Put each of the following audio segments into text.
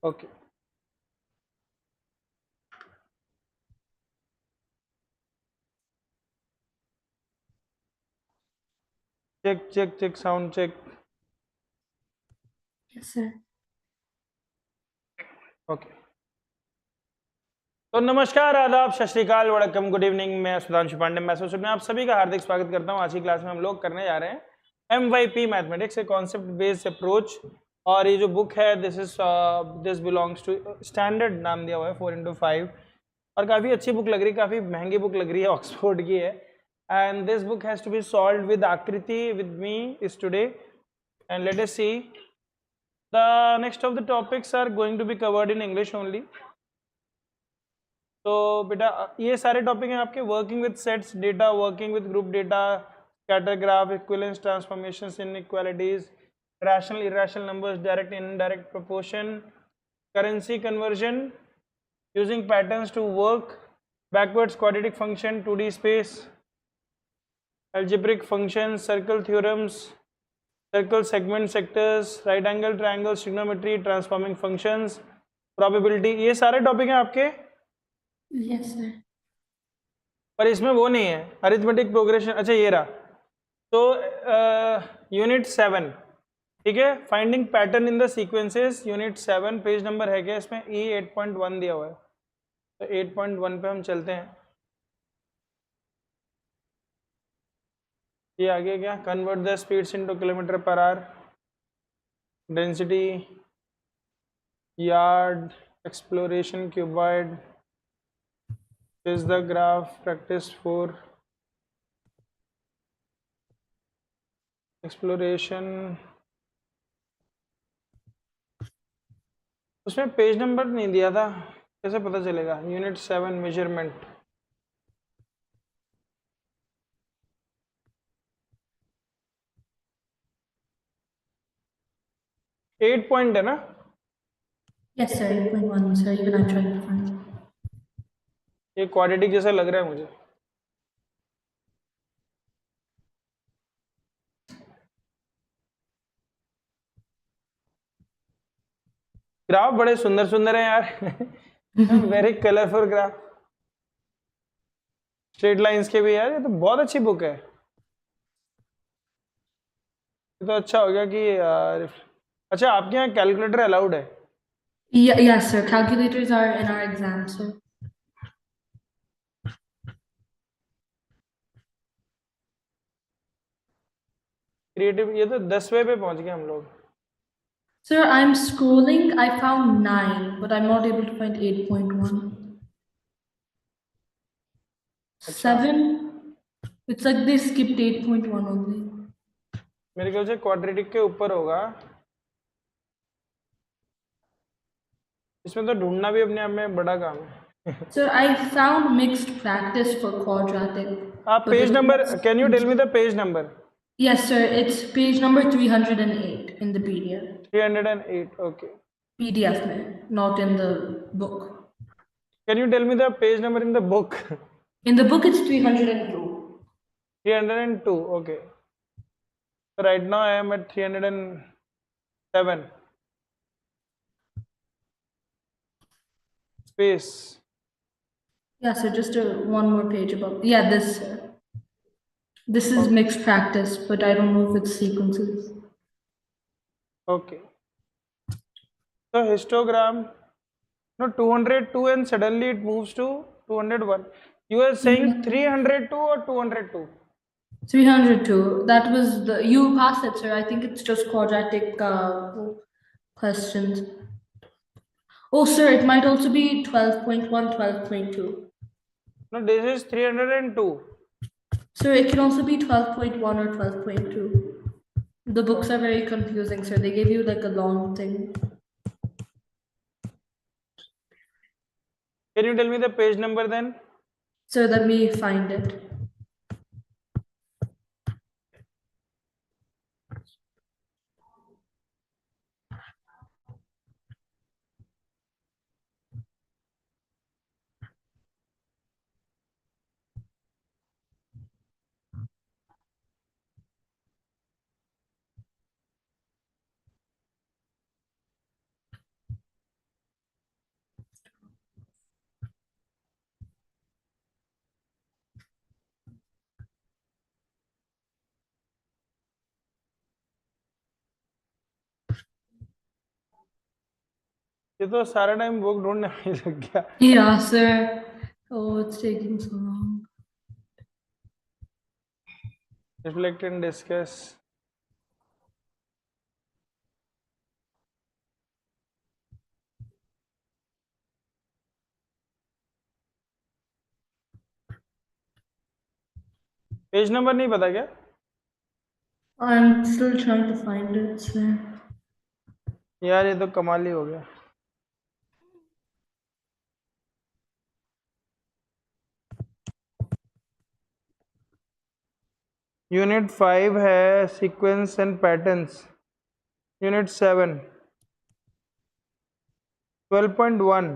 Okay. Check, sound check. Yes, sir. Okay. तो नमस्कार, आदाब, सत श्री अकाल, वड़कम, गुड इवनिंग। मैं सुधांशु पांडे मैथमेटिक्स में आप सभी का हार्दिक स्वागत करता हूं। आज की क्लास में हम लोग करने जा रहे हैं MYP mathematics, a concept based approach. और ये जो बुक है दिस बिलोंग्स टू स्टैंडर्ड, नाम दिया हुआ है 4x5। और काफ़ी अच्छी बुक लग रही है, काफ़ी महंगी बुक लग रही है, ऑक्सफोर्ड की है। And this book has to be solve with Aakriti with me is today. And let us see the next of the topics are going to be covered in English only. तो बेटा ये सारे topic हैं आपके, working with sets data, working with group data, scatter graph, equivalence transformations, inequalities, rational irrational numbers, direct indirect proportion, currency conversion, using patterns to work, backwards quadratic function, 2D space, algebraic functions, circle theorems, circle segment sectors, right angle triangle, trigonometry, transforming functions, probability, ये सारे topic हैं आपके। Yes, sir. पर इसमें वो नहीं है, arithmetic progression. अच्छा ये रहा। तो यूनिट 7, ठीक है, finding pattern in the sequences, unit 7, page number है क्या इसमें? E 8.1 दिया हुआ है। तो 8.1 पे हम चलते हैं। ये आगे क्या? Convert the speeds into kilometre per hour, density, yard, exploration, cuboid, is the graph, practice 4, exploration. उसमें पेज नंबर नहीं दिया था, कैसे पता चलेगा? Unit 7 measurement. 8 पॉइंट है ना? Yes, sir. 8.1, sir. Even I tried to find. ये क्वाड्रेटिक जैसा लग रहा है मुझे। ग्राफ बड़े सुंदर सुंदर है यार। Very colourful graph, straight lines के भी यार। ये तो बहुत अच्छी बुक है। ये तो अच्छा हो गया कि अच्छा आपके यहाँ कैलकुलेटर अलाउड है? Yeah, yes, sir. Calculators are in our exam, sir. Creative, ये तो 10वें पे पहुंच गए हम लोग। Sir, I'm scrolling. I found 9, but I'm not able to find 8.1. अच्छा, 7. It's like they skipped 8.1 only. मेरे ख्याल से क्वाड्रेटिक के ऊपर होगा। इसमें तो ढूंढना भी अपने आप में बड़ा काम है। Sir, I found mixed practice for quadratic. आप But page it's number, not. Can you tell me the page number? Yes, sir. It's page number 308 in the PDF. 308, okay. PDF, mein, not in the book. Can you tell me the page number in the book? In the book, it's 302. 302, okay. So right now I am at 307. Space. Yeah, so just one more page above. Yeah, this. This is mixed practice, but I don't know if it's sequences. Okay. So histogram. No, 202 and suddenly it moves to 201. You are saying 302 or 202? 302. That was the. You passed it, sir. I think it's just quadratic questions. Oh, sir, it might also be 12.1, 12.2. No, this is 302. Sir, it can also be 12.1 or 12.2. The books are very confusing, sir. They give you like a long thing. Can you tell me the page number then? Sir, let me find it. ये तो सारा time book ढूंढने में ही लग गया. Yeah, sir. Oh, it's taking so long. Reflect and discuss. Page number नहीं पता क्या? I'm still trying to find it, sir. यार ये तो कमाल ही हो गया. यूनिट 5 है sequence and patterns. Unit 7 12.1.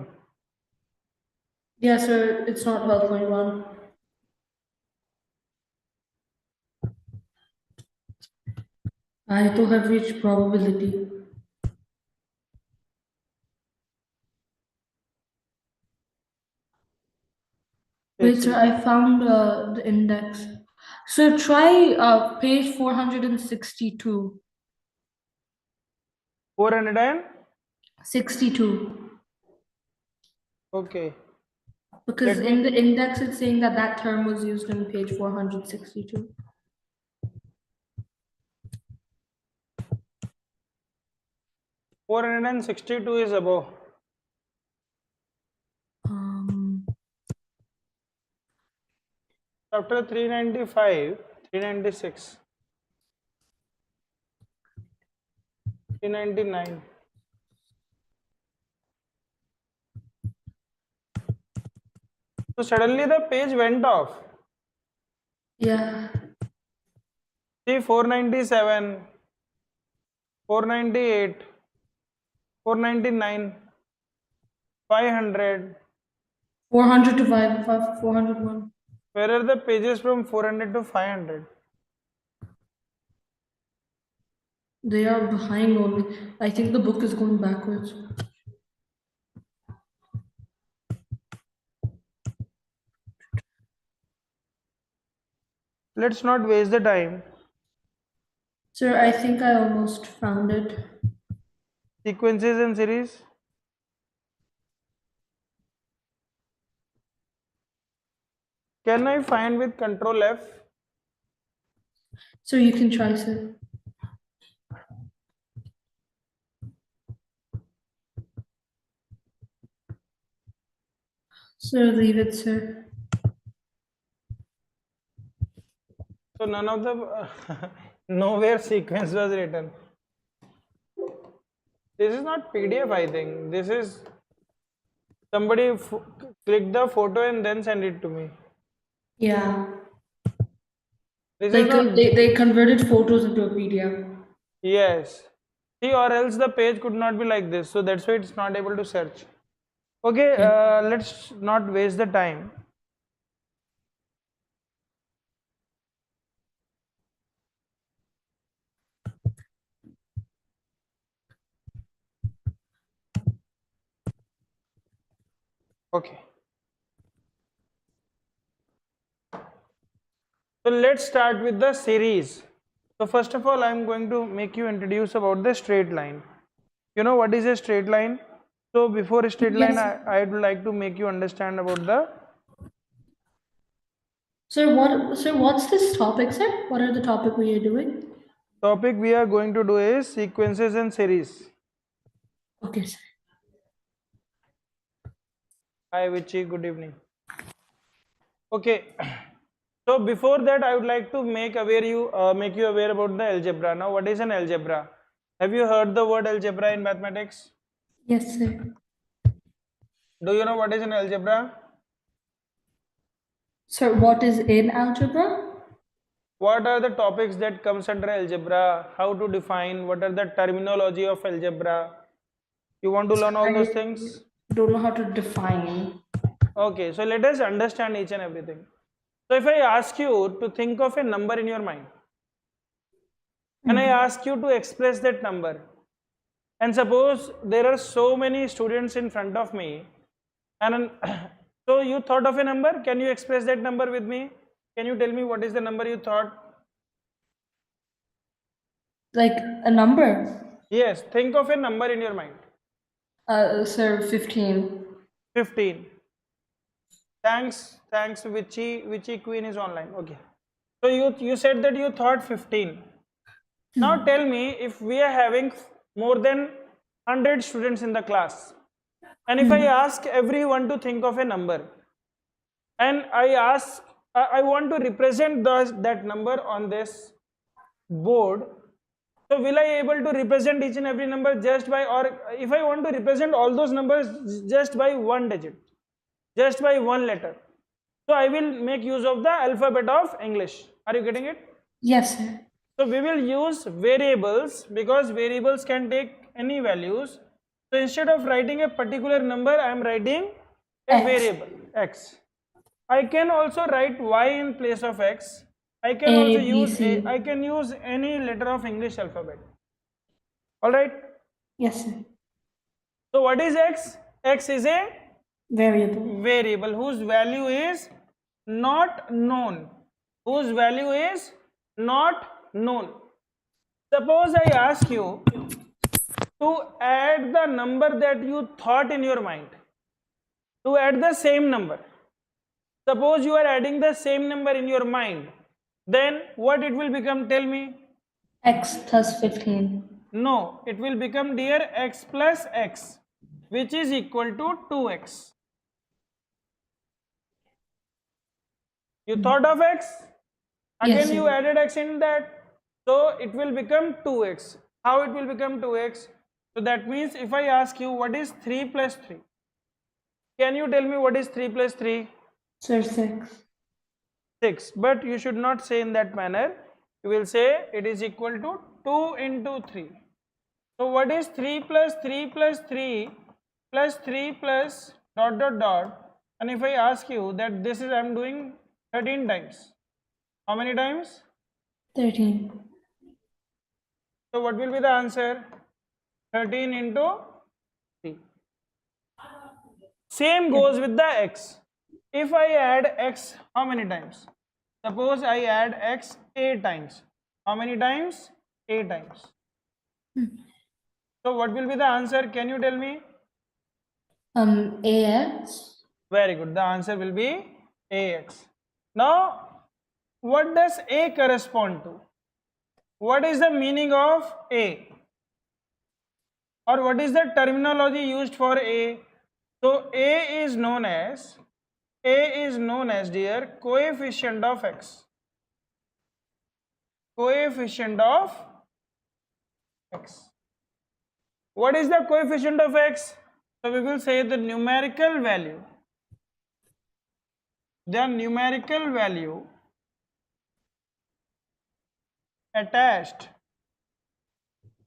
Yeah, sir. It's not 12.1. I too have reached probability. Wait, sir, I found the index. So try page 462. 462. 62. Okay. Because Let in me. the index it's saying that that term was used in page 462. 462 is above. Chapter 395, 396, 399. So suddenly the page went off. Yeah. See 497, 498, 499, 500. 400 to 401. Where are the pages from 400 to 500? They are behind only. I think the book is going backwards. Let's not waste the time. Sir, I think I almost found it. Sequences and series. Can I find with Control F? So you can try, sir. Sir, leave it, sir. So none of the nowhere sequence was written. This is not PDF, I think. This is somebody click the photo and then send it to me. Yeah. This They, is not. they converted photos into a PDF. Yes. See, or else the page could not be like this. So that's why it's not able to search. Okay, let's not waste the time. Okay. So let's start with the series. So first of all, I'm going to make you introduce about the straight line. You know what is a straight line? So before a straight line, Yes. I'd like to make you understand about the. Sir, what's this topic, sir? What are the topic we are doing? Topic we are going to do is sequences and series. Okay, sir. Hi Vichy, good evening. Okay. So before that, I would like to make you aware about the algebra. Now, what is an algebra? Have you heard the word algebra in mathematics? Yes, sir. Do you know what is an algebra? Sir, what is in algebra? What are the topics that comes under algebra? How to define? What are the terminology of algebra? You want to learn all those things? Don't know how to define. Okay, so let us understand each and everything. So if I ask you to think of a number in your mind, and I ask you to express that number, and suppose there are so many students in front of me, and so you thought of a number, can you express that number with me? Can you tell me what is the number you thought? Like a number? Yes, think of a number in your mind. Sir, 15. 15. Thanks, Vichy Queen is online. Okay. So you said that you thought 15. Now tell me, if we are having more than 100 students in the class, and if I ask everyone to think of a number, and I want to represent that number on this board, so will I able to represent each and every number just by, or if I want to represent all those numbers just by one digit, just by one letter, so I will make use of the alphabet of English. Are you getting it? Yes, sir. So we will use variables, because variables can take any values. So instead of writing a particular number, I am writing a X. variable x. I can also write y in place of x. I can A, also B, use C. I can use any letter of English alphabet. All right. Yes, sir. So what is x? X is a Variable. whose value is not known. Whose value is not known. Suppose I ask you to add the number that you thought in your mind, to add the same number. Suppose you are adding the same number in your mind, then what it will become? Tell me. X plus 15. No, it will become, dear, x plus x, which is equal to 2x. You thought of x, again Yes, you sir. added x in that, so it will become 2x. How it will become 2x? So that means if I ask you what is 3 plus 3, can you tell me what is 3 plus 3? Sir, 6. 6. But you should not say in that manner. You will say it is equal to 2 into 3. So what is 3 plus 3 plus 3 plus 3 plus dot dot dot? And if I ask you that this is, I am doing 13 times. How many times? 13. So what will be the answer? 13 into 3. Same goes with the x. If I add x, how many times? Suppose I add x 8 times. How many times? 8 times. So what will be the answer? Can you tell me? AX. Very good. The answer will be ax. Now, what does a correspond to? What is the meaning of a? Or what is the terminology used for a? So a is known as dear coefficient of x. Coefficient of x. What is the coefficient of x? So we will say the numerical value. The numerical value attached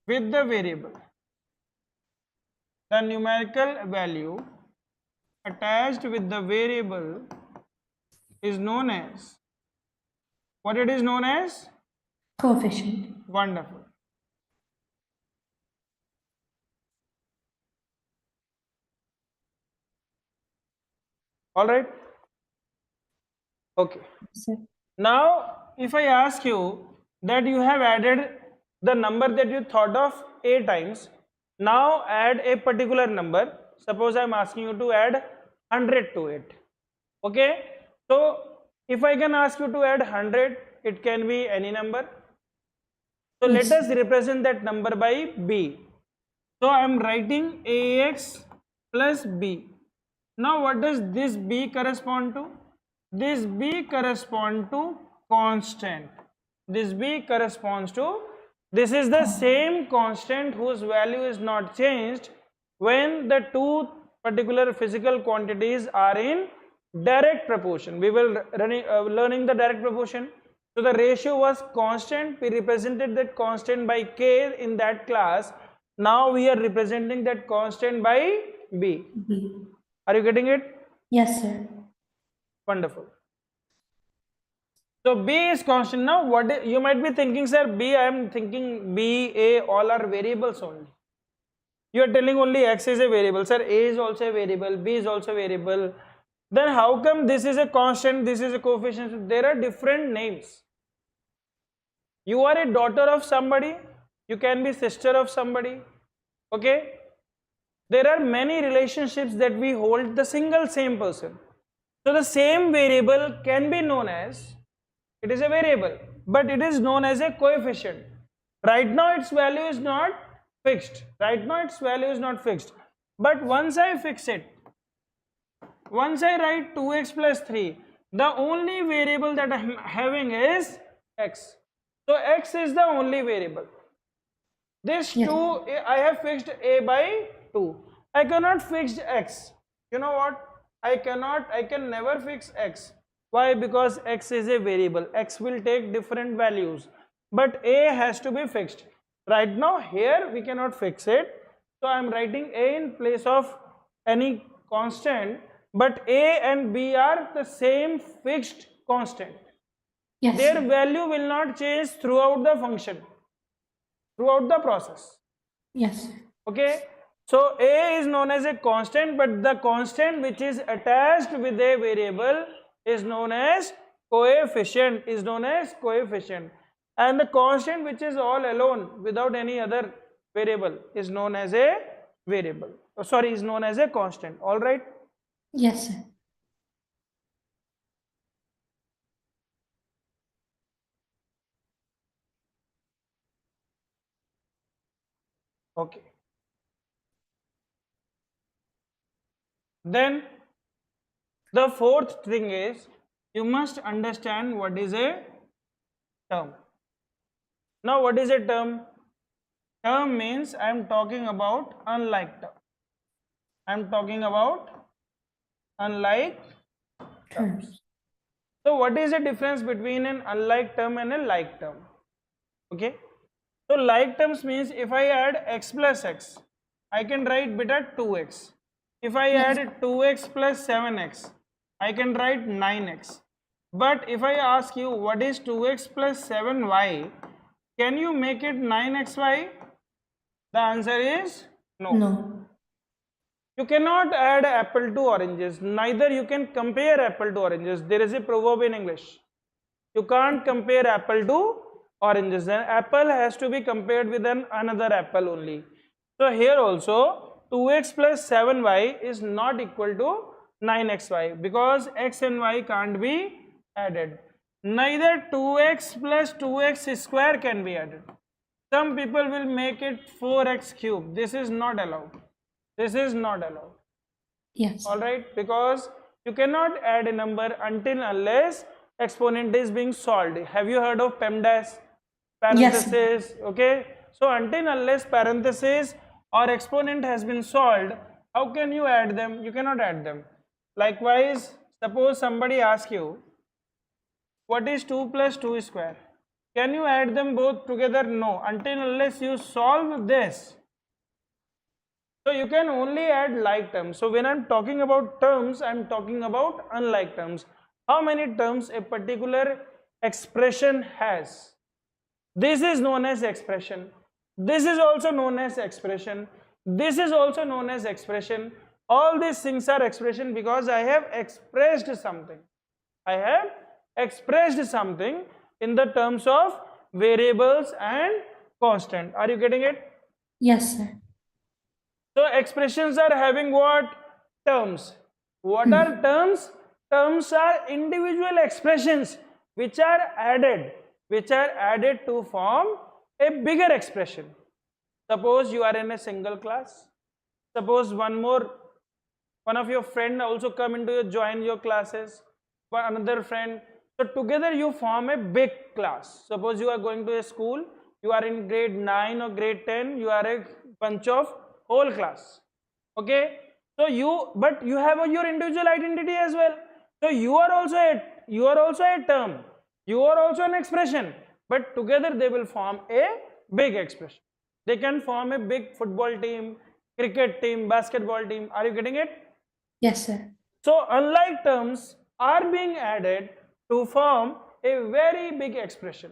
with the variable. The numerical value attached with the variable is known as, what it is known as? Coefficient. Wonderful. All right. Okay. Sir. Now, if I ask you that you have added the number that you thought of 8 times, now add a particular number. Suppose I am asking you to add 100 to it. Okay. So, if I can ask you to add 100, it can be any number. So, Yes. let us represent that number by b. So, I am writing ax plus b. Now, what does this b correspond to? This b corresponds to constant. This b corresponds to, this is the same constant whose value is not changed when the two particular physical quantities are in direct proportion. We will learning the direct proportion. So the ratio was constant. We represented that constant by k in that class. Now we are representing that constant by b. B. Are you getting it? Yes, sir. Wonderful. So b is constant. Now what you might be thinking, sir, b, I am thinking b, a, all are variables only. You are telling only x is a variable. Sir, a is also a variable, b is also a variable. Then how come this is a constant, this is a coefficient? There are different names. You are a daughter of somebody, you can be sister of somebody. Okay. there are many relationships that we hold the single same person. So the same variable can be known as, it is a variable, but it is known as a coefficient. Right now its value is not fixed. Right now its value is not fixed. But once I fix it, once I write 2x plus 3, the only variable that I am having is x. So x is the only variable. This Yes. 2, I have fixed a by 2. I cannot fix x. You know what? I can never fix x. Why? Because x is a variable. X will take different values. But a has to be fixed. Right now here we cannot fix it. So I am writing a in place of any constant. But a and b are the same fixed constant. Yes. Their value will not change throughout the function, throughout the process. Yes. Okay, so a is known as a constant, but the constant which is attached with a variable is known as coefficient, and the constant which is all alone without any other variable is known as a variable. Is known as a constant. All right. Yes, sir. Okay. Then the fourth thing is you must understand what is a term. Now what is a term? Term means I am talking about unlike term. I am talking about unlike terms. So what is the difference between an unlike term and a like term? Okay. So like terms means if I add x plus x, I can write beta 2x. If I add 2x plus 7x, I can write 9x. But if I ask you what is 2x plus 7y, can you make it 9xy? The answer is no. No. You cannot add apple to oranges, neither you can compare apple to oranges. There is a proverb in English. You can't compare apple to oranges. An apple has to be compared with another apple only. So here also 2x plus 7y is not equal to 9xy because x and y can't be added. Neither 2x plus 2x square can be added. Some people will make it 4x cube. This is not allowed. This is not allowed. Yes. All right, because you cannot add a number until unless exponent is being solved. Have you heard of PEMDAS? Parenthesis. Yes. Okay. So until unless parenthesis or exponent has been solved, how can you add them? You cannot add them. Likewise, suppose somebody asks you, what is 2 plus 2 square? Can you add them both together? No. Until unless you solve this. So you can only add like terms. So when I'm talking about terms, I'm talking about unlike terms. How many terms a particular expression has? This is known as expression. This is also known as expression. This is also known as expression. All these things are expression because I have expressed something. I have expressed something in the terms of variables and constant. Are you getting it? Yes, sir. So expressions are having what? Terms. What are terms? Terms are individual expressions which are added to form a bigger expression. Suppose you are in a single class. Suppose one of your friend also come into join your classes, but another friend. So together you form a big class. Suppose you are going to a school, you are in grade 9 or grade 10, you are a bunch of whole class. Okay, so you have your individual identity as well. So you are also a term, you are also an expression, but together they will form a big expression. They can form a big football team, cricket team, basketball team. Are you getting it? Yes, sir. So unlike terms are being added to form a very big expression.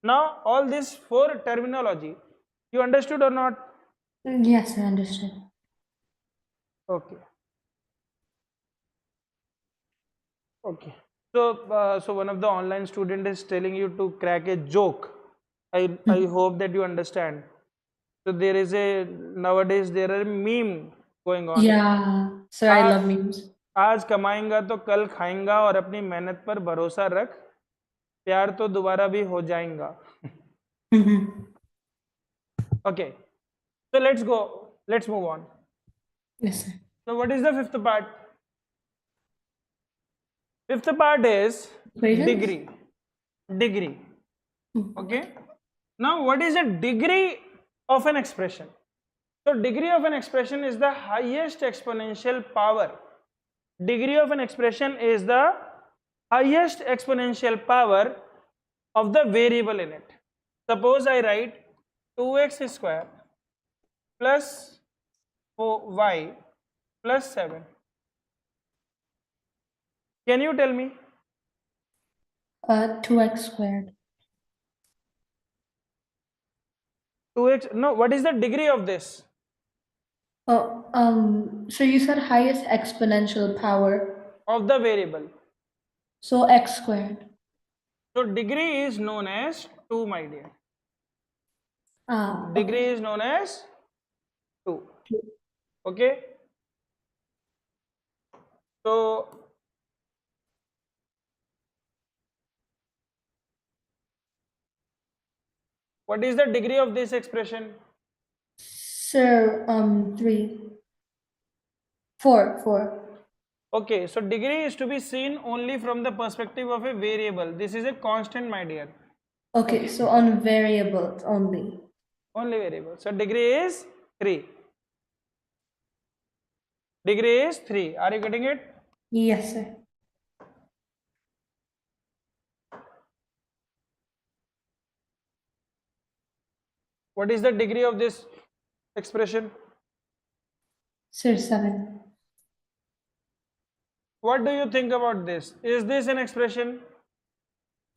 Now all this for terminology, you understood or not? Yes, I understood. Okay. Okay. So one of the online student is telling you to crack a joke. I hope that you understand. So nowadays there are meme Going on. Yeah, sir, I love memes. आज कमाएंगा तो कल खाएंगा और अपनी मेहनत पर भरोसा रख, प्यार तो दोबारा भी हो जाएगा. Okay, so let's move on. Yes, sir. So what is the fifth part? Fifth part is Equations? degree. Okay, now what is the degree of an expression? So degree of an expression is the highest exponential power. Degree of an expression is the highest exponential power of the variable in it. Suppose I write 2x square plus 4y plus 7. Can you tell me? 2x squared. 2x, no, what is the degree of this? Oh, so you said highest exponential power. Of the variable. So x squared. So degree is known as 2, my dear. Degree is known as 2. Okay. So what is the degree of this expression? Sir, 3. 4. Okay, so degree is to be seen only from the perspective of a variable. This is a constant, my dear. Okay, so on variables only. Only variable. So degree is 3. Degree is 3. Are you getting it? Yes, sir. What is the degree of this expression? Sir, 7. What do you think about this? Is this an expression?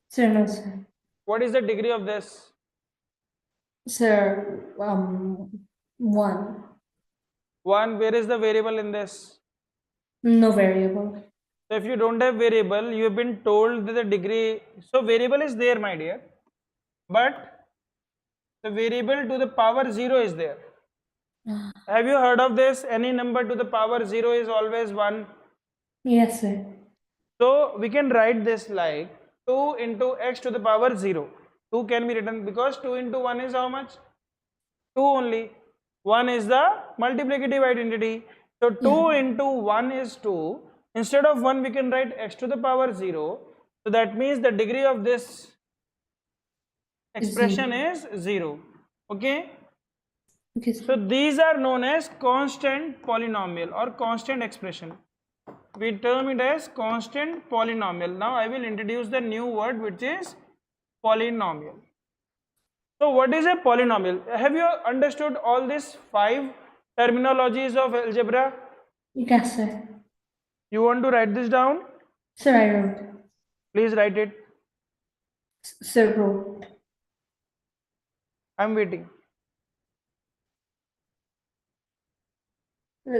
Sir, no, sir. What is the degree of this? Sir, 1. 1. Where is the variable in this? No variable. So if you don't have variable, you have been told that the degree. So variable is there, my dear, but the variable to the power 0 is there. Have you heard of this? Any number to the power 0 is always 1. Yes, sir. So we can write this like 2 into x to the power 0. 2 can be written because 2 into 1 is how much? 2 only. 1 is the multiplicative identity. So 2 into 1 is 2. Instead of 1, we can write x to the power 0. So that means the degree of this expression is 0. Okay? Okay, So these are known as constant polynomial or constant expression. We term it as constant polynomial. Now I will introduce the new word, which is polynomial. So what is a polynomial? Have you understood all these 5 terminologies of algebra? Yes, sir. You want to write this down? Sir, I wrote. Please write it. Sir, wrote. I'm waiting.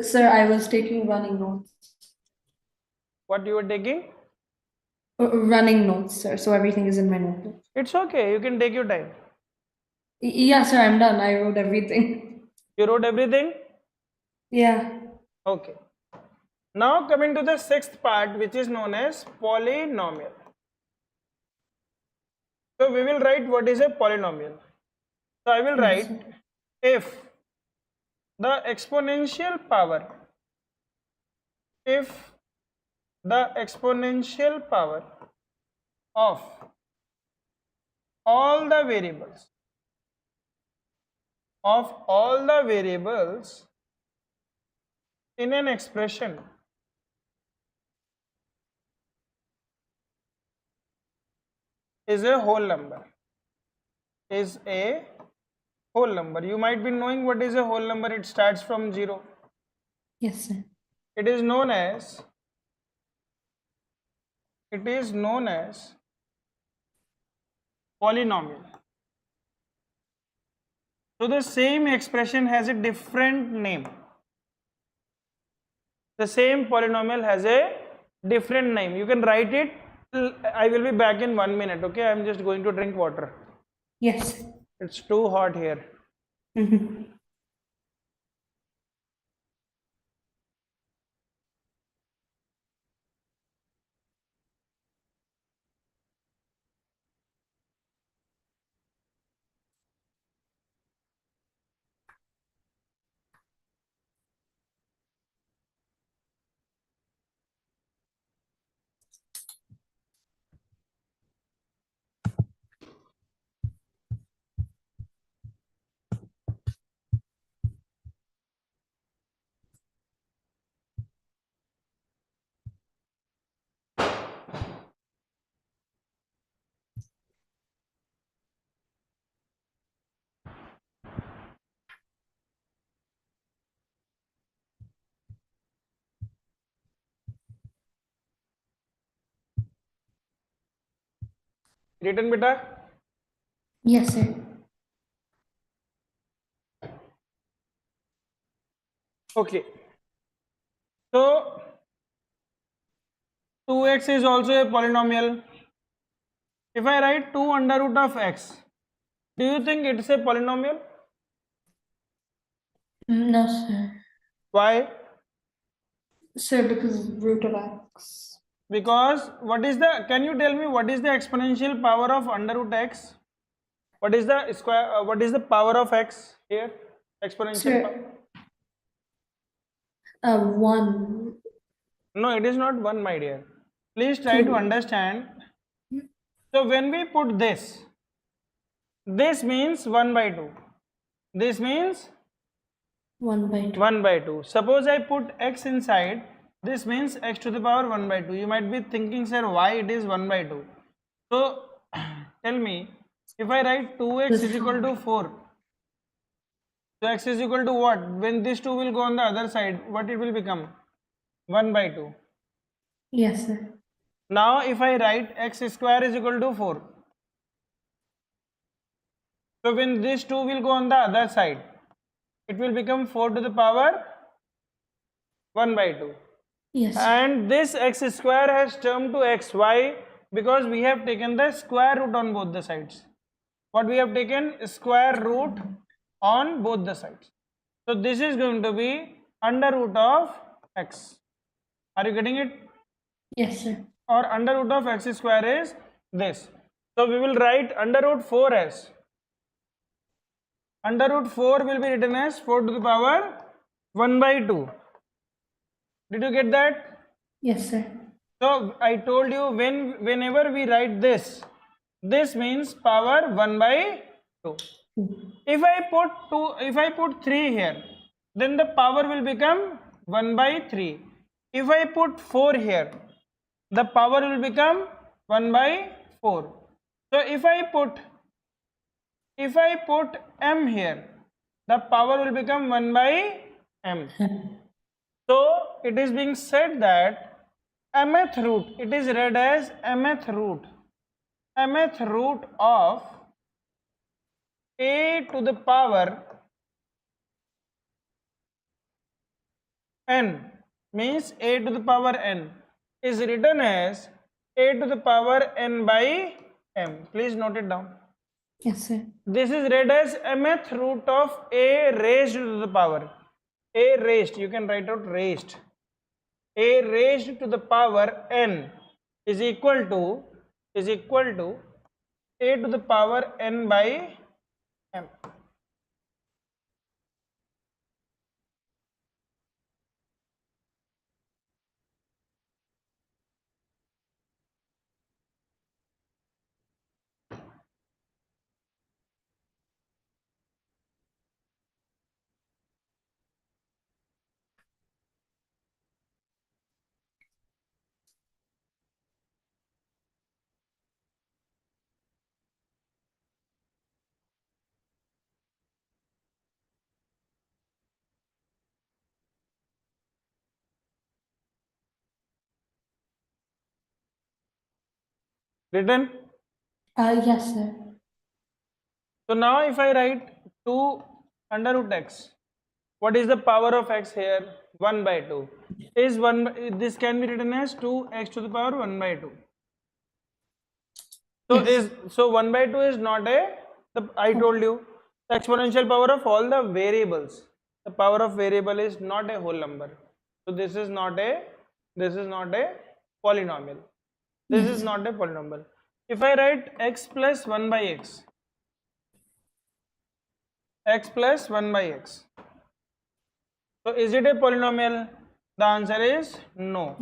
Sir, I was taking running notes. What you were taking? Running notes, sir. So everything is in my notebook. It's okay. You can take your time. Yeah, sir, I'm done. I wrote everything. You wrote everything? Yeah. Okay. Now coming to the 6th part, which is known as polynomial. So we will write what is a polynomial. So I will write if the exponential power of all the variables in an expression is a whole number. You might be knowing what is a whole number. It starts from 0. Yes, sir. It is known as polynomial. So the same expression has a different name. The same polynomial has a different name. You can write it. I will be back in 1 minute. Okay, I'm just going to drink water. Yes. It's too hot here. Written beta? Yes, sir. Okay. So 2x is also a polynomial. If I write 2 under root of x, do you think it's a polynomial? No, sir. Why? Sir, because root of x. Because what is the, can you tell me what is the exponential power of under root x? What is the square, what is the power of x here? Exponential power? Sir, 1. No, it is not 1, my dear. Please try to 2. understand. So when we put this means 1 by 2. This means 1 by 2. 1 by 2. Suppose I put x inside, this means x to the power 1 by 2. You might be thinking, sir, why it is 1 by 2? So tell me, if I write 2x is equal to 4, so x is equal to what? When this 2 will go on the other side, what it will become? 1 by 2. Yes, sir. Now if I write x square is equal to 4, so when this 2 will go on the other side, it will become 4 to the power 1 by 2. Yes. And this x square has turned to x. Why? Because we have taken the square root on both the sides. What we have taken? Square root on both the sides. So this is going to be under root of x. Are you getting it? Yes, sir. Or under root of x square is this. So we will write under root 4 as. Under root 4 will be written as 4 to the power 1 by 2. Did you get that? Yes, sir. So I told you whenever we write this means power 1 by 2. If I put 3 here, then the power will become 1 by 3. If I put 4 here, the power will become 1 by 4. So if I put m here, the power will become 1 by m. So it is being said that mth root, it is read as mth root of a to the power n, means a to the power n, is written as a to the power n by m. Please note it down. Yes, sir. This is read as mth root of a raised to the power. A raised, you can write out raised. A raised to the power n is equal to a to the power n by m. Written? Yes, sir. So now if I write 2 under root x, what is the power of x here? 1 by 2. Is 1 by, this can be written as 2x to the power 1 by 2. So Yes. so 1 by 2 is not I told you, the exponential power of all the variables. The power of variable is not a whole number. So this is not a polynomial. This is not a polynomial. If I write x plus 1 by x plus 1 by x, so is it a polynomial? The answer is no.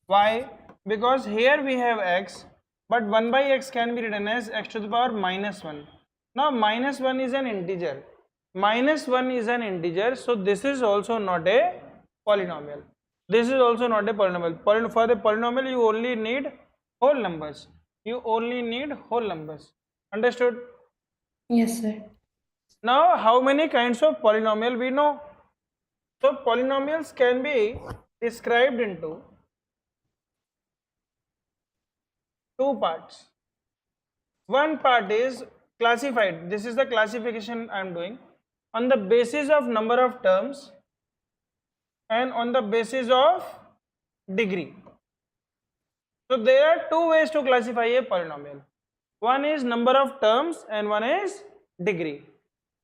Why? Because here we have x, but 1 by x can be written as x to the power minus 1. Now minus 1 is an integer. Minus 1 is an integer, so this is also not a polynomial. This is also not a polynomial. For the polynomial, you only need whole numbers. You only need whole numbers. Understood? Yes, sir. Now, how many kinds of polynomial we know? So, polynomials can be described into two parts. One part is classified. This is the classification I am doing on the basis of number of terms and on the basis of degree. So there are two ways to classify a polynomial. One is number of terms and one is degree.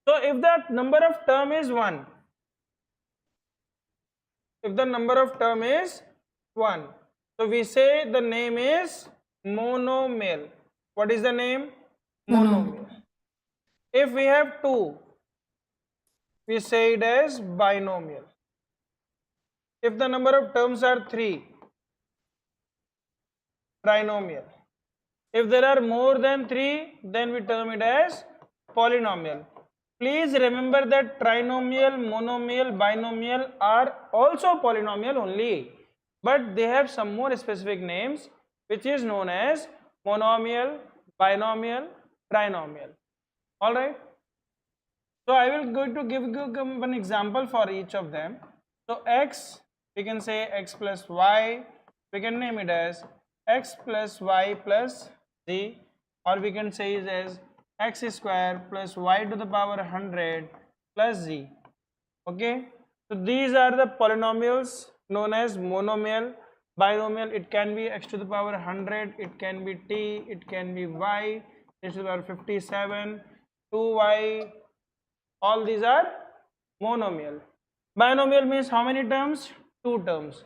So if the number of term is 1, if the number of term is 1, so we say the name is monomial. What is the name? Monomial. If we have 2, we say it as binomial. If the number of terms are 3, trinomial. If there are more than 3, then we term it as polynomial. Please remember that trinomial, monomial, binomial are also polynomial only, but they have some more specific names which is known as monomial, binomial, trinomial. Alright. So I will going to give you one example for each of them. So x, we can say x plus y, we can name it as x plus y plus z, or we can say it as x square plus y to the power 100 plus z. Okay, so these are the polynomials known as monomial. Binomial, it can be x to the power 100, it can be t, it can be y, x to the power 57, 2y, all these are monomial. Binomial means how many terms? 2 terms.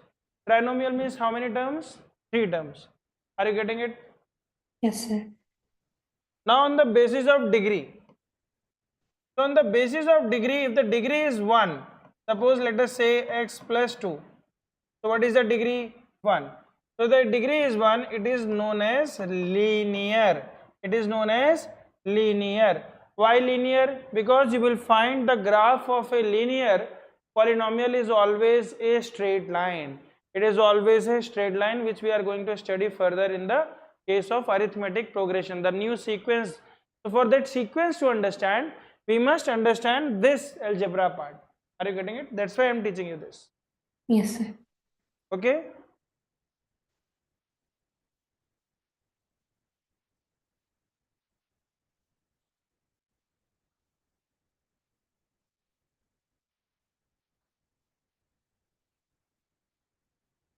Trinomial means how many terms? 3 terms. Are you getting it? Yes, sir. Now on the basis of degree. So on the basis of degree, if the degree is 1, suppose let us say x plus 2. So what is the degree? 1. So the degree is 1, it is known as linear. It is known as linear. Why linear? Because you will find the graph of a linear polynomial is always a straight line. It is always a straight line, which we are going to study further in the case of arithmetic progression, the new sequence. So for that sequence to understand, we must understand this algebra part. Are you getting it? That's why I am teaching you this. Yes, sir. Okay.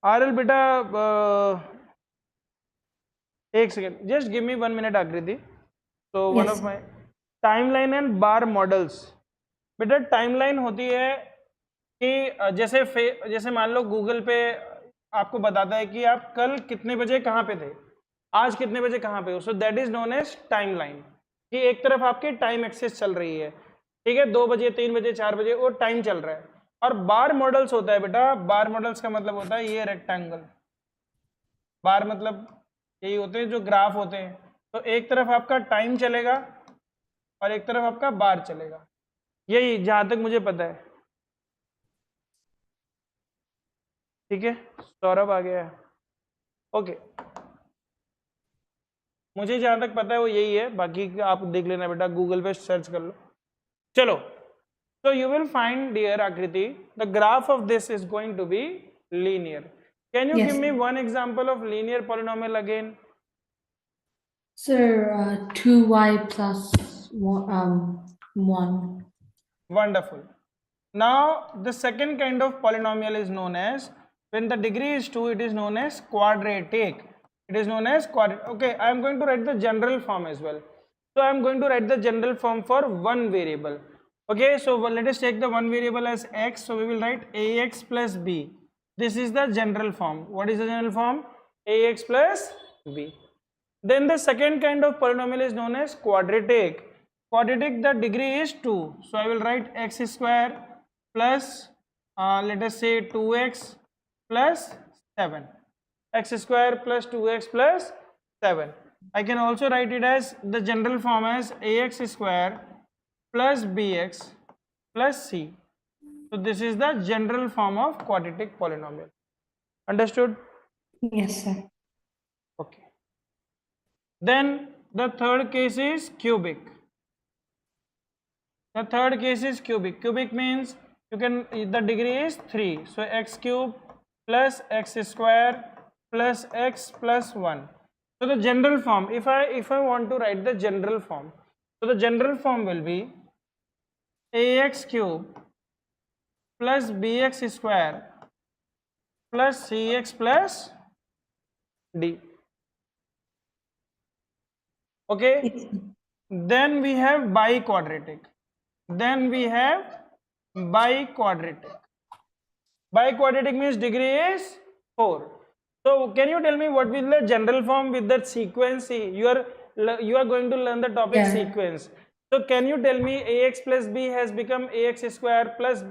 RL beta, एक second, just give me 1 minute आकृति. So one of my timeline and bar models. बेटा timeline होती है कि जैसे मान लो Google पे आपको बताता है कि आप कल कितने बजे कहाँ पे थे, आज कितने बजे कहाँ पे हो. So that is known as timeline, कि एक तरफ आपकी टाइम एक्सेस चल रही है, ठीक है, 2 बजे 3 बजे 4 बजे वो टाइम चल रहा है. और बार मॉडल्स होता है बेटा, बार मॉडल्स का मतलब होता है ये रेक्टेंगल. बार मतलब यही होते हैं जो ग्राफ होते हैं. तो एक तरफ आपका टाइम चलेगा और एक तरफ आपका बार चलेगा, यही जहां तक मुझे पता है. ठीक है, सौरभ आ गया है. ओके, मुझे जहां तक पता है वो यही है, बाकी आप देख लेना बेटा, गूगल पे सर्च कर लो. चलो, so you will find, dear Akriti, the graph of this is going to be linear. Can you Yes. give me one example of linear polynomial again? Sir, 2y plus 1. Wonderful. Now the second kind of polynomial is known as, when the degree is 2, it is known as quadratic. It is known as quadratic. Okay, I am going to write the general form as well. So I am going to write the general form for one variable. Okay, so let us take the one variable as x. So we will write ax plus b. This is the general form. What is the general form? Ax plus b. Then the second kind of polynomial is known as quadratic. Quadratic, the degree is 2. So I will write x square plus let us say 2x plus 7. X square plus 2x plus 7. I can also write it as the general form as ax square plus bx plus c. So this is the general form of quadratic polynomial. Understood? Yes, sir. Okay. Then the third case is cubic. The third case is cubic. Cubic means the degree is 3. So x cube plus x square plus x plus 1. So the general form, if I want to write the general form, so the general form will be ax cube plus bx square plus cx plus d. Okay, then we have biquadratic. Then we have biquadratic. Biquadratic means degree is 4. So can you tell me what will the general form with that sequence? See, you are going to learn the topic Yeah. sequence. So can you tell me ax plus b has become ax square plus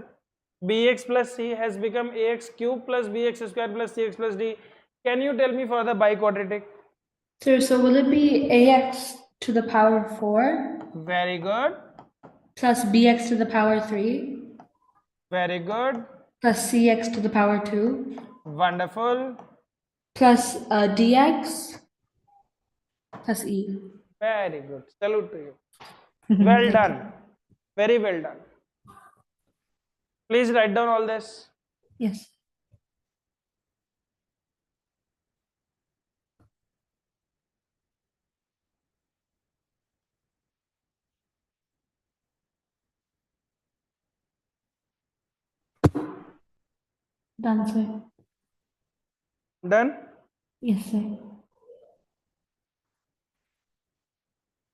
bx plus c has become ax cube plus bx square plus cx plus d. Can you tell me for the biquadratic? Sir, so will it be ax to the power 4 Very good. plus bx to the power 3 Very good. plus cx to the power 2 Wonderful. plus dx plus e? Very good. Salute to you. Well done. Very well done. Please write down all this. Yes. Done, sir. Done? Yes, sir.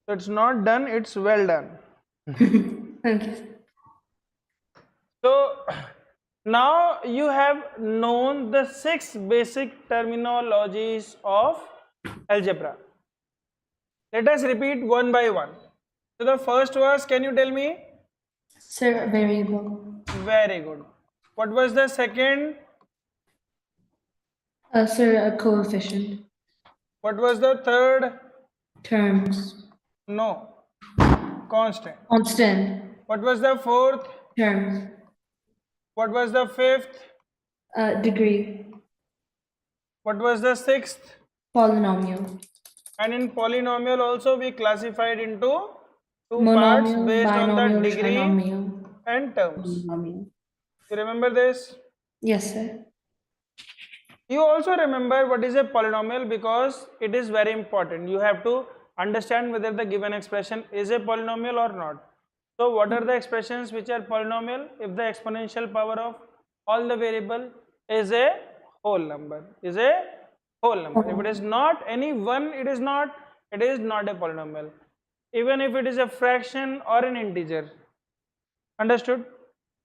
So it's not done, it's well done. Thank you. So now you have known the 6 basic terminologies of algebra. Let us repeat one by one. So the first was, can you tell me? Sir, variable. Very good. What was the second? Sir, a coefficient. What was the third? Terms. No. Constant. Constant. What was the fourth? Terms. What was the fifth? Degree. What was the sixth? Polynomial. And in polynomial also we classified into two parts Monomial, based on the binomial, degree trinomial. and terms. Monomial. You remember this? Yes, sir. You also remember what is a polynomial because it is very important. You have to understand whether the given expression is a polynomial or not. So what are the expressions which are polynomial? If the exponential power of all the variable is a whole number, is a whole number. If it is not any one, it is not a polynomial. Even if it is a fraction or an integer. Understood?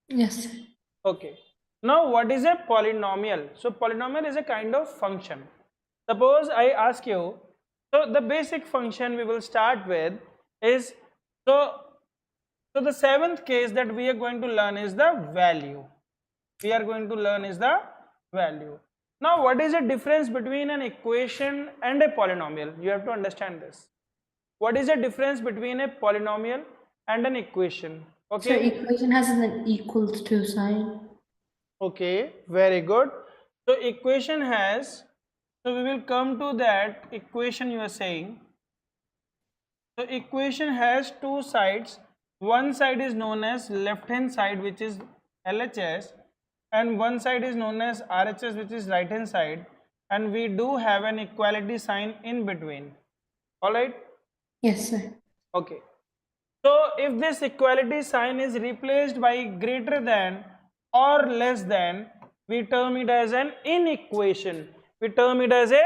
Yes, sir. Okay. Now what is a polynomial? So polynomial is a kind of function. Suppose I ask you, so the basic function we will start with is, so the seventh case that we are going to learn is the value. We are going to learn is the value. Now what is the difference between an equation and a polynomial? You have to understand this. What is the difference between a polynomial and an equation? Okay. So equation has an equals to sign. Okay, very good. So equation has, so we will come to that equation you are saying. So equation has two sides. One side is known as left hand side, which is LHS, and one side is known as RHS, which is right hand side, and we do have an equality sign in between. All right? Yes, sir. Okay. So if this equality sign is replaced by greater than or less than, we term it as an inequation. We term it as a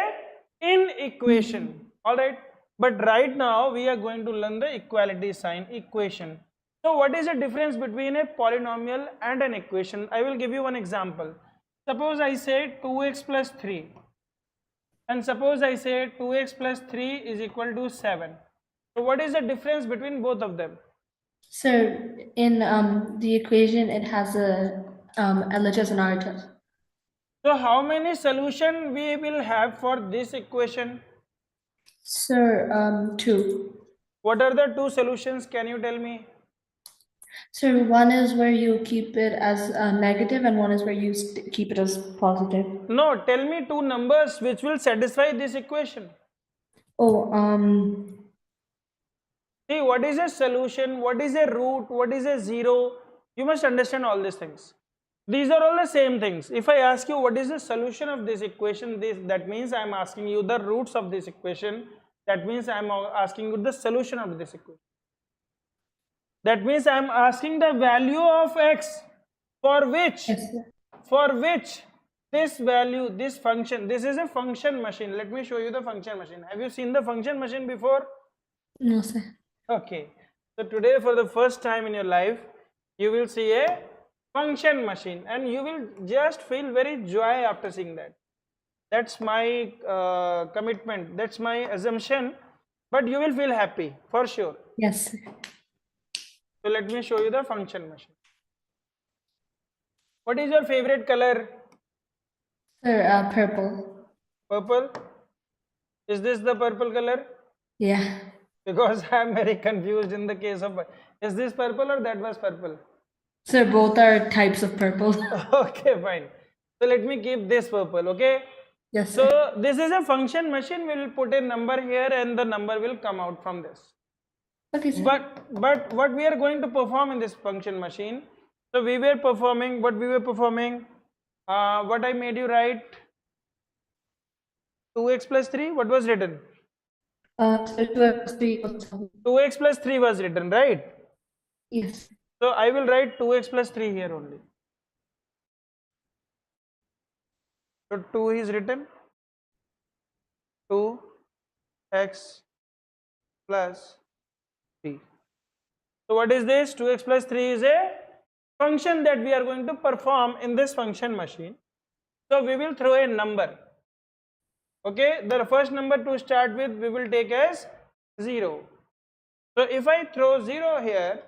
inequation. All right. But right now we are going to learn the equality sign, equation. So what is the difference between a polynomial and an equation? I will give you one example. Suppose I say 2x plus 3, and suppose I say 2x plus 3 is equal to 7. So what is the difference between both of them? So in the equation, it has a LHS and RHS. So how many solution we will have for this equation? Sir, 2. What are the two solutions? Can you tell me? So one is where you keep it as negative, and one is where you keep it as positive. No, tell me two numbers which will satisfy this equation. Oh, See, what is a solution? What is a root? What is a zero? You must understand all these things. These are all the same things. If I ask you what is the solution of this equation, that means I am asking you the roots of this equation. That means I am asking you the solution of this equation. That means I am asking the value of x for which, Yes, sir. this value, this function, this is a function machine. Let me show you the function machine. Have you seen the function machine before? No, sir. Okay. So today for the first time in your life, you will see a function machine and you will just feel very joy after seeing that. That's my commitment. That's my assumption. But you will feel happy for sure. Yes, sir. So let me show you the function machine. What is your favorite color? Sir, purple. Purple? Is this the purple color? Yeah. Because I am very confused in the case of, is this purple or that was purple? Sir, both are types of purple. Okay, fine. So let me keep this purple, okay? Yes, sir. So this is a function machine. We will put a number here and the number will come out from this. Okay, sir. But what we are going to perform in this function machine, so we were performing, what I made you write, 2x plus 3, what was written? Sir, 2x plus 3 equals 7. 2x plus 3 was written, right? Yes. So I will write 2x plus 3 here only. So 2 is written, 2x plus 3. So what is this? 2x plus 3 is a function that we are going to perform in this function machine. So we will throw a number. Okay, the first number to start with we will take as 0. So if I throw 0 here,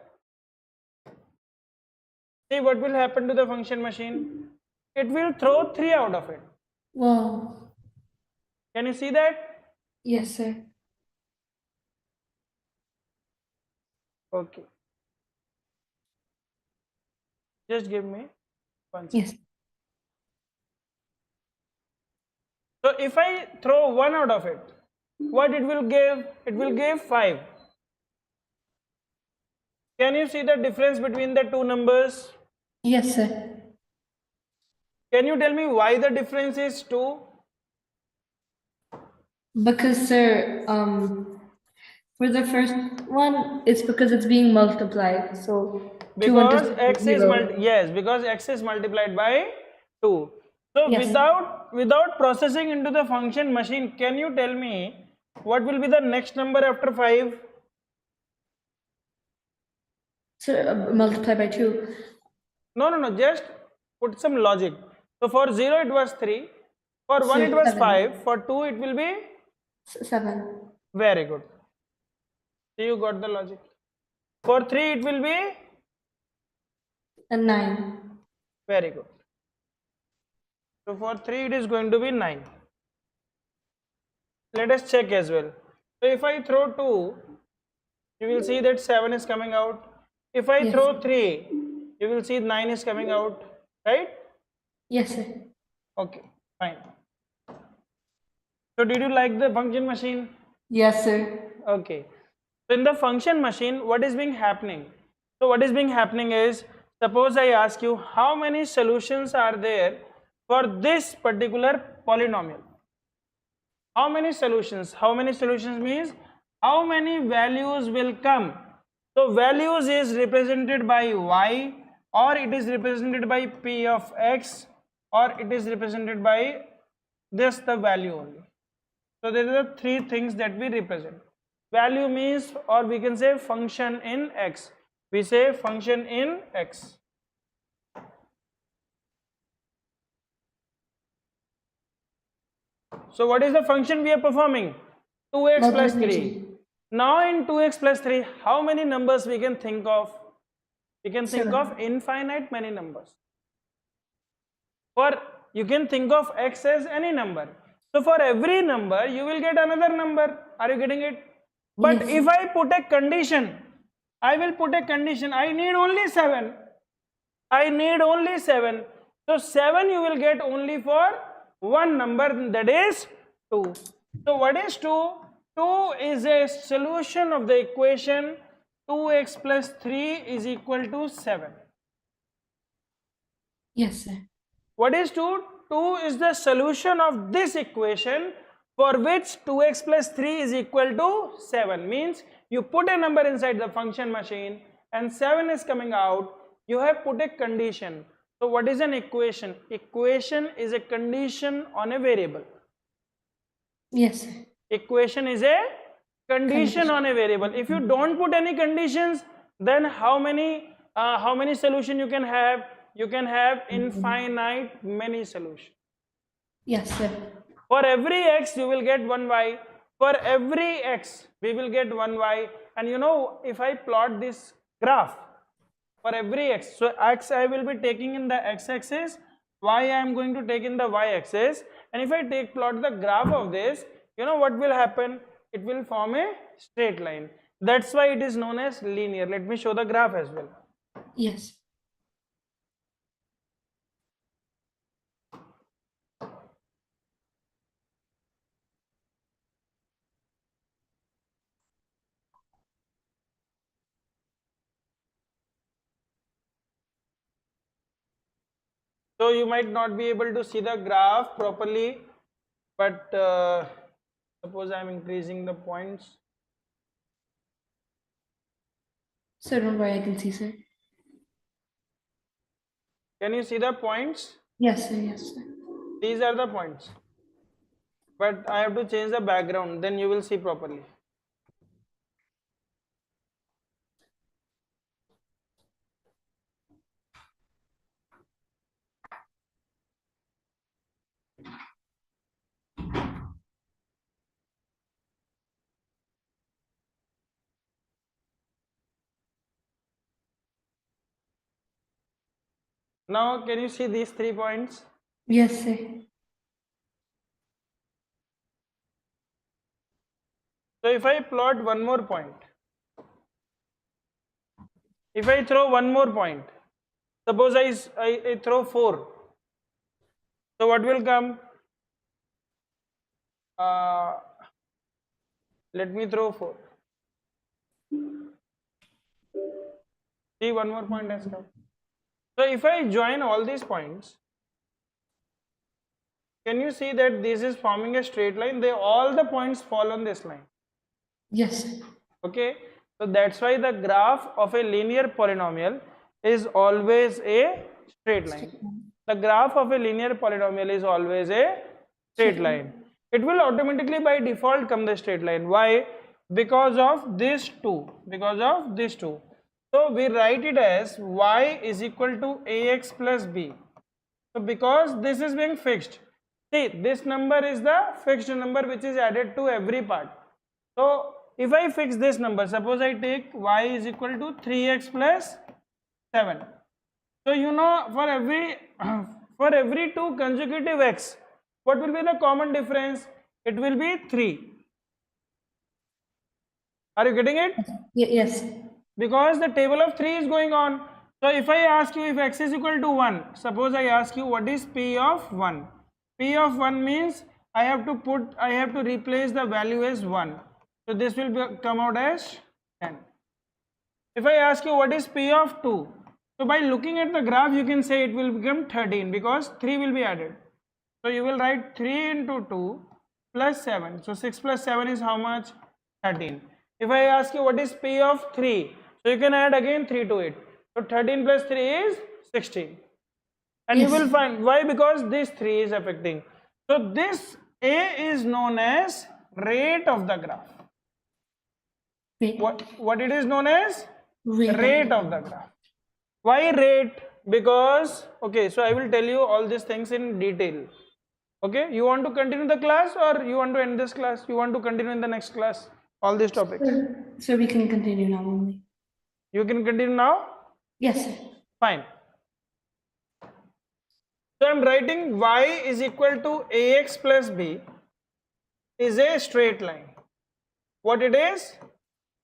see what will happen to the function machine? It will throw 3 out of it. Wow. Can you see that? Yes, sir. Okay. Just give me 1 second. Yes. So if I throw 1 out of it, what it will give? It will give 5. Can you see the difference between the two numbers? Yes, sir. Can you tell me why the difference is 2? Because, sir, for the first one, it's because it's being multiplied. So, 2 Because into x is 0. yes, because x is multiplied by 2. So Yes. without processing into the function machine, can you tell me what will be the next number after 5? Sir, multiply by 2. No, just put some logic. So for 0 it was 3, for 1 Sir, it was 7. 5, for 2 it will be 7. very good. So you got the logic. For 3 it will be And 9. very good. So for 3 it is going to be 9. Let us check as well. So if I throw 2, you will see that 7 is coming out. If I Yes. throw 3, you will see 9 is coming out, right? Yes, sir. Okay, fine. So did you like the function machine? Yes, sir. Okay. So in the function machine, what is being happening? So what is being happening is, suppose I ask you how many solutions are there for this particular polynomial. How many solutions? How many solutions means how many values will come. So values is represented by y, or it is represented by p of x, or it is represented by this the value only. So there are the 3 things that we represent. Value means, or we can say function in x. We say function in x. So what is the function we are performing? 2x plus 3. Multiplication. Now in 2x plus 3, how many numbers we can think of? We can think 7. of infinite many numbers. Or you can think of x as any number. So for every number, you will get another number. Are you getting it? But Yes. if I put a condition, I will put a condition. I need only 7. I need only 7. So 7 you will get only for one number, that is 2. So what is 2? 2 is a solution of the equation 2x plus 3 is equal to 7. Yes, sir. What is 2? 2 is the solution of this equation for which 2x plus 3 is equal to 7. Means you put a number inside the function machine and 7 is coming out. You have put a condition. So what is an equation? Equation is a condition on a variable. Yes, sir. Equation is a condition on a variable. If you don't put any conditions, then how many solution you can have? You can have infinite many solutions. Yes, sir. For every x you will get 1y. For every x we will get 1y. And you know, if I plot this graph for every x, so x I will be taking in the x-axis, y I am going to take in the y-axis, and if I plot the graph of this, you know what will happen? It will form a straight line. That's why it is known as linear. Let me show the graph as well. Yes. So you might not be able to see the graph properly, but suppose I am increasing the points. Sir, don't worry, I can see, sir. Can you see the points? Yes, sir. Yes, sir. These are the points. But I have to change the background, then you will see properly. Now can you see these 3 points? Yes, sir. So if I plot one more point, if I throw one more point, suppose I throw 4, so what will come? Let me throw 4. See, one more point has come. So if I join all these points, can you see that this is forming a straight line? All the points fall on this line. Yes, sir. Okay, so that's why the graph of a linear polynomial is always a straight line. The graph of a linear polynomial is always a straight line. It will automatically by default come the straight line. Why? Because of this 2. Because of this 2. So we write it as y is equal to ax plus b. So because this is being fixed, see, this number is the fixed number which is added to every part. So if I fix this number, suppose I take y is equal to 3x plus 7. So you know, for every 2 consecutive x, what will be the common difference? It will be 3. Are you getting it? Yes. Because the table of 3 is going on. So if I ask you if x is equal to 1, suppose I ask you what is p of 1. P of 1 means I have to replace the value as 1. So this will come out as 10. If I ask you what is p of 2, so by looking at the graph you can say it will become 13 because 3 will be added. So you will write 3 into 2 plus 7. So 6 plus 7 is how much? 13. If I ask you what is p of 3, so you can add again 3 to it. So 13 plus 3 is 16. And Yes. you will find why, because this 3 is affecting. So this A is known as rate of the graph. Wait. What it is known as? Rate Of the graph. Why rate? Because, okay, so I will tell you all these things in detail. Okay, you want to continue the class or you want to end this class? You want to continue in the next class? All these topics. So we can continue now only. You can continue now? Yes, sir. Fine. So I am writing y is equal to ax plus b is a straight line. What it is?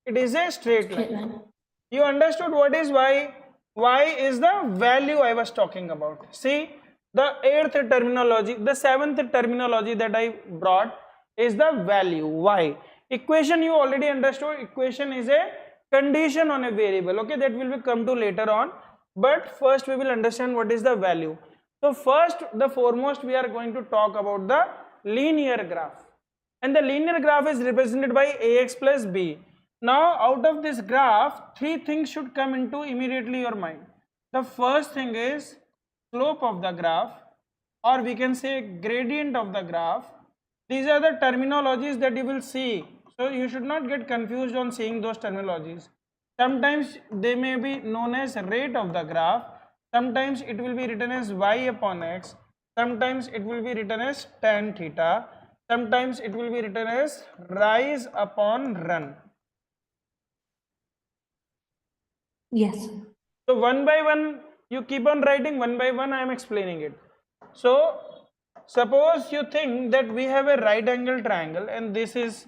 It is a straight line. You understood what is y? Y is the value I was talking about. See, the 8th terminology, the 7th terminology that I brought is the value y. Equation you already understood. Equation is a condition on a variable. Okay, that will come to later on. but first we will understand what is the value. So first, the foremost, we are going to talk about the linear graph, and the linear graph is represented by ax plus b. Now out of this graph, three things should come into immediately your mind. The first thing is slope of the graph, or we can say gradient of the graph. These are the terminologies that you will see, so you should not get confused on seeing those terminologies. Sometimes they may be known as rate of the graph, sometimes it will be written as y upon x, sometimes it will be written as tan theta, sometimes it will be written as rise upon run. Yes. So one by one, you keep on writing, one by one I am explaining it. So suppose you think that we have a right angle triangle, and this is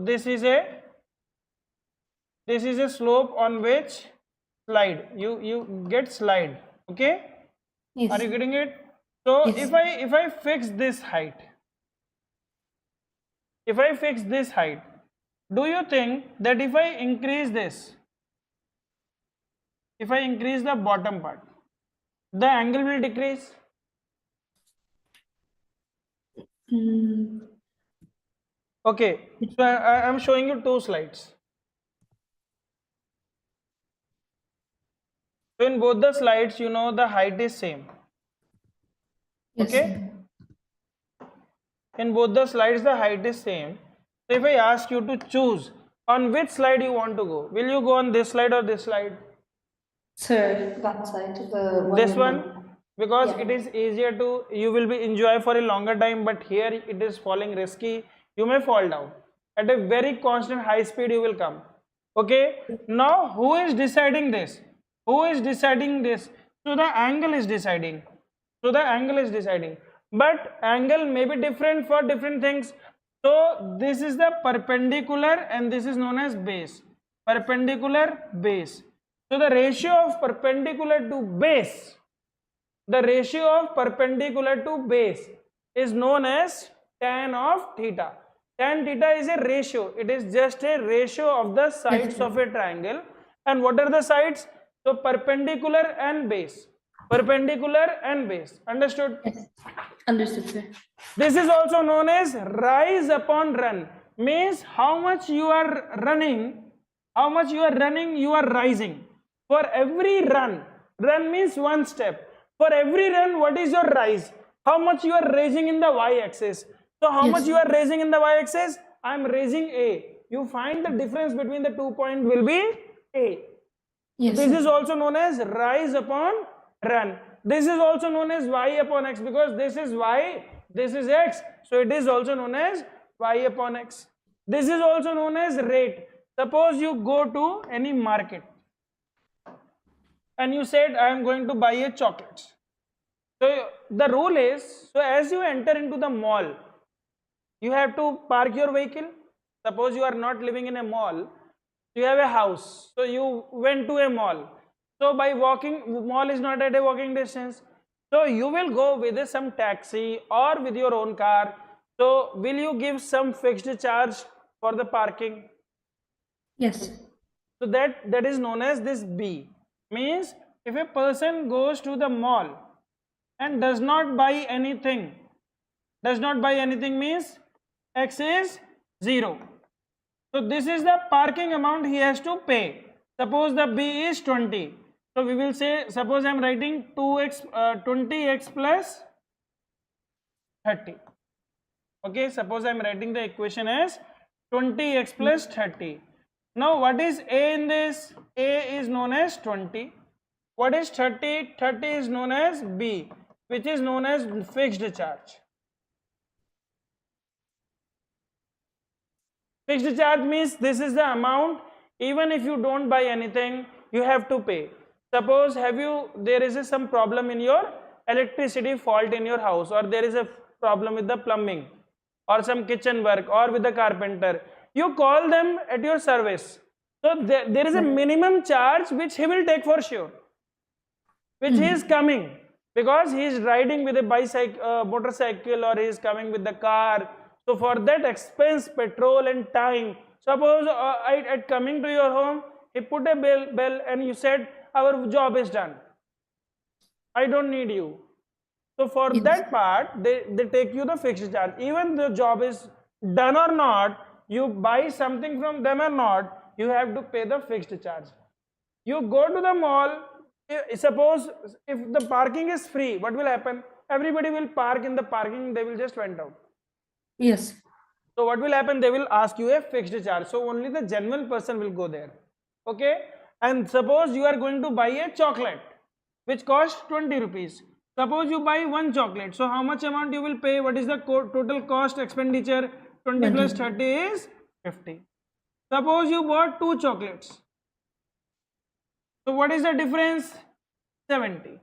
this is a slope on which slide, you get slide, okay? Yes. Are you getting it? So Yes. if I fix this height, do you think that if I increase this, if I increase the bottom part, the angle will decrease? Mm, Okay, so I am showing you two slides. So in both the slides, you know, the height is same. yes. Okay? In both the slides, the height is same. So if I ask you to choose on which slide you want to go, will you go on this slide or this slide? Sir, that side, the one This in one, the- because Yeah. it is easier to, you will be enjoy for a longer time, but here it is falling risky. You may fall down. At a very constant high speed you will come. Okay? Now who is deciding this? Who is deciding this? So the angle is deciding. So the angle is deciding. But angle may be different for different things. So this is the perpendicular and this is known as base. Perpendicular, base. So the ratio of perpendicular to base, the ratio of perpendicular to base is known as tan of theta. Tan theta is a ratio. It is just a ratio of the sides sir. of a triangle. And what are the sides? So perpendicular and base. Perpendicular and base. Understood? Yes. Understood, sir. This is also known as rise upon run. Means how much you are running, you are rising. For every run, run means one step. For every run, what is your rise? How much you are raising in the y-axis. So how Yes. much you are raising in the y-axis? I am raising A. You find the difference between the 2 points will be A. Yes, This sir. is also known as rise upon run. This is also known as y upon x, because this is y, this is x. So it is also known as y upon x. This is also known as rate. Suppose you go to any market and you said, I am going to buy a chocolate. So the rule is, so as you enter into the mall, you have to park your vehicle. Suppose you are not living in a mall, you have a house, so you went to a mall. So by walking, mall is not at a walking distance, so you will go with some taxi or with your own car. So will you give some fixed charge for the parking? Yes. So that is known as this B. Means if a person goes to the mall and does not buy anything means x is 0. So this is the parking amount he has to pay. Suppose the B is 20. So we will say, suppose I am writing 20x plus 30. Okay, suppose I am writing the equation as 20x plus 30. Now what is A in this? A is known as 20. What is 30? 30 is known as B, which is known as fixed charge. Fixed charge means this is the amount, even if you don't buy anything, you have to pay. Suppose there is some problem in your electricity fault in your house, or there is a problem with the plumbing or some kitchen work or with the carpenter. You call them at your service. So there is a minimum charge which he will take for sure, which he is coming, because he is riding with a bicycle, motorcycle, or he is coming with the car. So for that expense, petrol and time, suppose at coming to your home, he put a bell and you said, our job is done. I don't need you. So for Yes. that part, they take you the fixed charge. Even the job is done or not, you buy something from them or not, you have to pay the fixed charge. You go to the mall, suppose if the parking is free, what will happen? Everybody will park in the parking, they will just went out. Yes. So what will happen? They will ask you a fixed charge. So only the genuine person will go there. Okay. And suppose you are going to buy a chocolate which costs 20 rupees. Suppose you buy one chocolate. So how much amount you will pay? What is the total cost expenditure? 20 plus 20. 30 is 50. Suppose you bought two chocolates. So what is the difference? 70.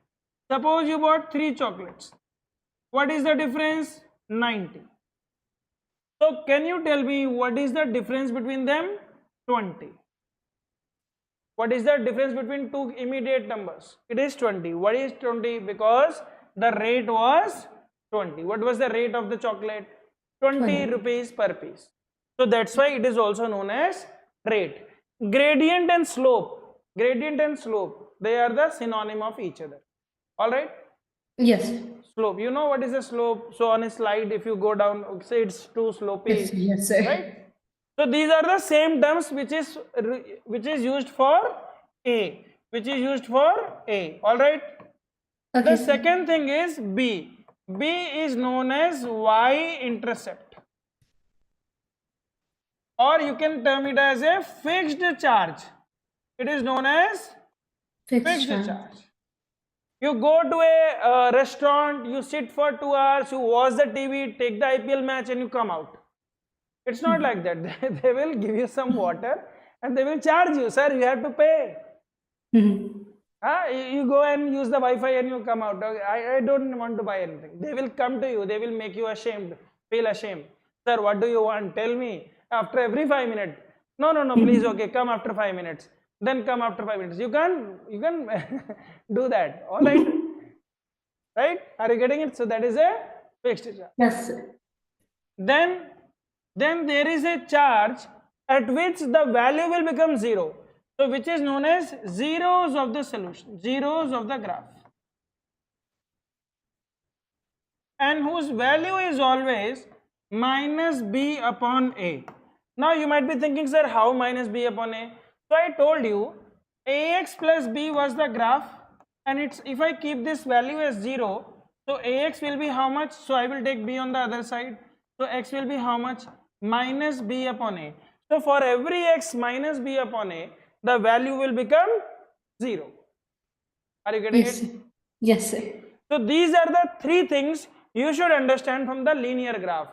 Suppose you bought three chocolates. What is the difference? 90. So can you tell me what is the difference between them? 20. What is the difference between two immediate numbers? It is 20. Why is 20? Because the rate was 20. What was the rate of the chocolate? 20 rupees per piece. So that's why it is also known as rate. Gradient and slope. Gradient and slope. They are the synonym of each other. Alright? Yes. Slope. You know what is a slope? So on a slide, if you go down, say it's too slopey, Yes. Yes, sir. right? So these are the same terms which is used for A, which is used for A. All right. Okay, The sir. second thing is B. B is known as y-intercept, or you can term it as a fixed charge. It is known as fixed charge. charge. You go to a restaurant, you sit for 2 hours, you watch the TV, take the IPL match, and you come out. It's not like that. They will give you some water and they will charge you, sir. You have to pay. You go and use the Wi-Fi and you come out. I don't want to buy anything. They will come to you. They will make you ashamed, feel ashamed. Sir, what do you want? Tell me. After every 5 minutes. No, please, okay, come after 5 minutes. Then come after 5 minutes. You can do that. All right. Right? Are you getting it? So that is a fixed charge. Yes, sir. Then there is a charge at which the value will become 0. So which is known as zeros of the solution, zeros of the graph, and whose value is always minus b upon a. Now you might be thinking, sir, how minus b upon a? So I told you ax plus b was the graph, and it's, if I keep this value as 0, so ax will be how much? So I will take b on the other side. So x will be how much? Minus b upon a. So for every x minus b upon a, the value will become 0. Are you getting Yes, it? sir. Yes, sir. So these are the three things you should understand from the linear graph.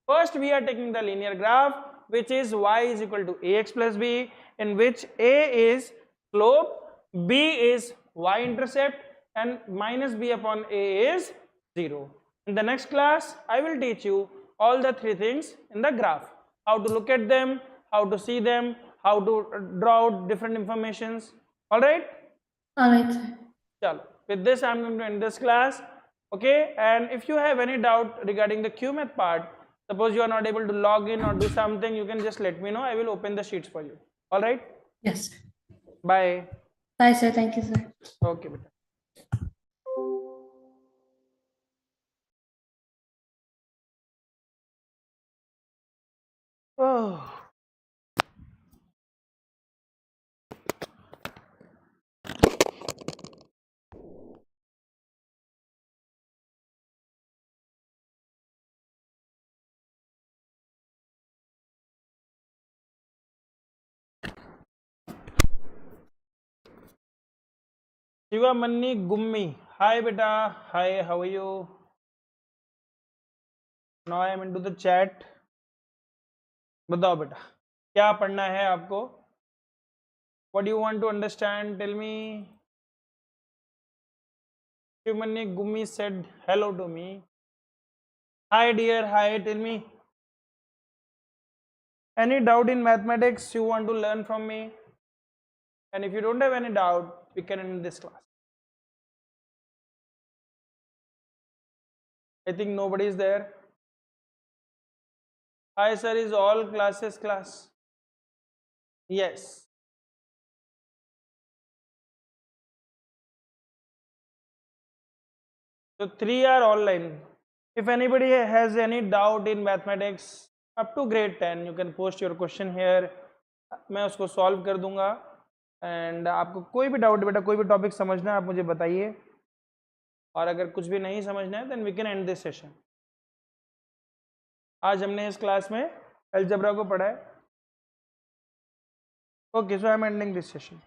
First, we are taking the linear graph, which is y is equal to ax plus b, in which a is slope, b is y-intercept, and minus b upon a is 0. In the next class, I will teach you all the three things in the graph. How to look at them, how to see them, how to draw out different informations. Alright? Alright, sir. Chalo. With this, I am going to end this class. Okay? And if you have any doubt regarding the QMath part, suppose you are not able to log in or do something, you can just let me know. I will open the sheets for you. Alright? Yes, sir. Bye. Bye, sir. Thank you, sir. Okay, beta. Oh. Shiva Manni Gummi. Hi beta. Hi, how are you? Now I am into the chat. बताओ बेटा क्या पढ़ना है आपको? What do you want to understand? Tell me. Shiva Manni Gummi said hello to me. Hi dear. Hi. Tell me. Any doubt in mathematics you want to learn from me? And if you don't have any doubt, we can end this class. I think nobody is there. Hi sir, is all classes class? Yes. So 3 are online. If anybody has any doubt in mathematics up to grade 10, you can post your question here. मैं उसको solve कर दूंगा. And आपको कोई भी doubt बेटा, कोई भी टॉपिक समझना है आप मुझे बताइए, और अगर कुछ भी नहीं समझना है then we can end this session. आज हमने इस क्लास में अलजेब्रा को पढ़ा है. Okay, so I am ending this session.